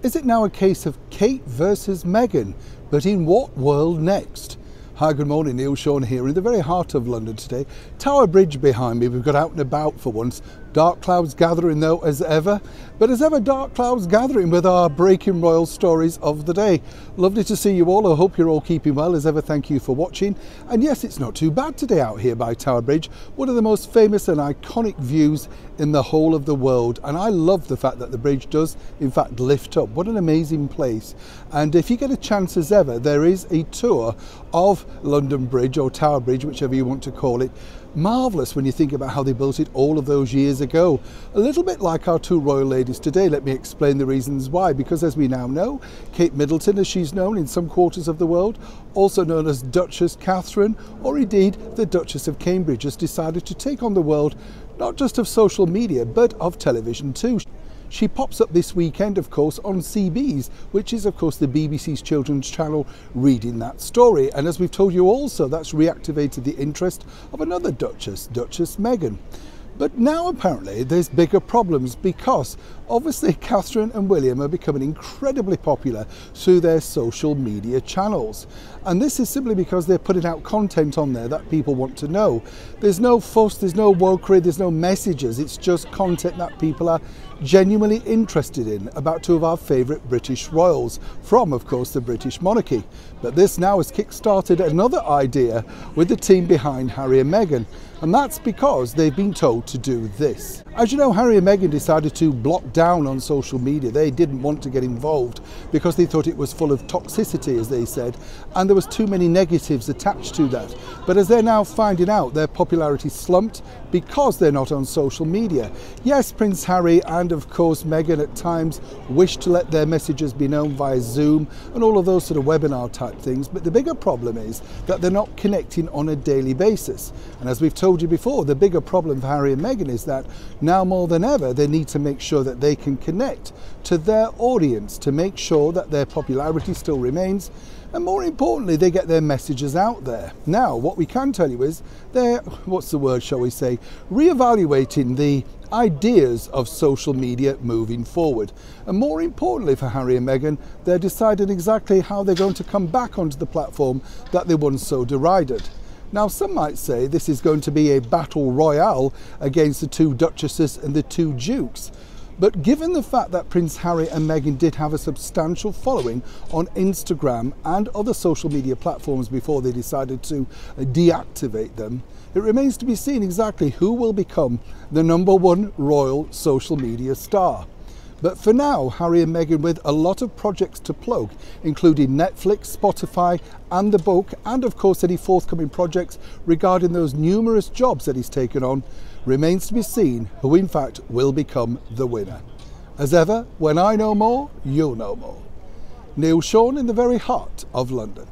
Is it now a case of Kate versus Meghan? But in what world next? Hi, good morning, Neil Sean here in the very heart of London today. Tower Bridge behind me, we've got out and about for once. Dark clouds gathering though as ever, but as ever dark clouds gathering with our breaking royal stories of the day. Lovely to see you all. I hope you're all keeping well. As ever, thank you for watching. And yes, it's not too bad today out here by Tower Bridge, one of the most famous and iconic views in the whole of the world. And I love the fact that the bridge does in fact lift up. What an amazing place. And if you get a chance as ever, there is a tour of London Bridge or Tower Bridge, whichever you want to call it. Marvellous when you think about how they built it all of those years ago. A little bit like our two royal ladies today. Let me explain the reasons why. Because as we now know, Kate Middleton, as she's known in some quarters of the world, also known as Duchess Catherine, or indeed the Duchess of Cambridge, has decided to take on the world not just of social media but of television too. She pops up this weekend, of course, on CBeebies, which is, of course, the BBC's children's channel, reading that story. And as we've told you also, that's reactivated the interest of another Duchess, Duchess Meghan. But now apparently there's bigger problems because obviously Catherine and William are becoming incredibly popular through their social media channels. And this is simply because they're putting out content on there that people want to know. There's no fuss, there's no wokery, there's no messages. It's just content that people are genuinely interested in about two of our favourite British royals from, of course, the British monarchy. But this now has kick-started another idea with the team behind Harry and Meghan. And that's because they've been told to do this. As you know, Harry and Meghan decided to block down on social media. They didn't want to get involved because they thought it was full of toxicity, as they said, and there was too many negatives attached to that. But as they're now finding out, their popularity slumped because they're not on social media. Yes, Prince Harry and of course Meghan at times wish to let their messages be known via Zoom and all of those sort of webinar type things, but the bigger problem is that they're not connecting on a daily basis. And as we've told you before, the bigger problem for Harry and Meghan is that now more than ever they need to make sure that they can connect to their audience to make sure that their popularity still remains, and more importantly, they get their messages out there. Now, what we can tell you is they're, what's the word, shall we say, reevaluating the ideas of social media moving forward. And more importantly for Harry and Meghan, they're deciding exactly how they're going to come back onto the platform that they once so derided. Now, some might say this is going to be a battle royale against the two duchesses and the two dukes. But given the fact that Prince Harry and Meghan did have a substantial following on Instagram and other social media platforms before they decided to deactivate them, it remains to be seen exactly who will become the #1 royal social media star. But for now, Harry and Meghan, with a lot of projects to plug, including Netflix, Spotify and the book, and of course any forthcoming projects regarding those numerous jobs that he's taken on, remains to be seen who in fact will become the winner. As ever, when I know more, you'll know more. Neil Sean in the very heart of London.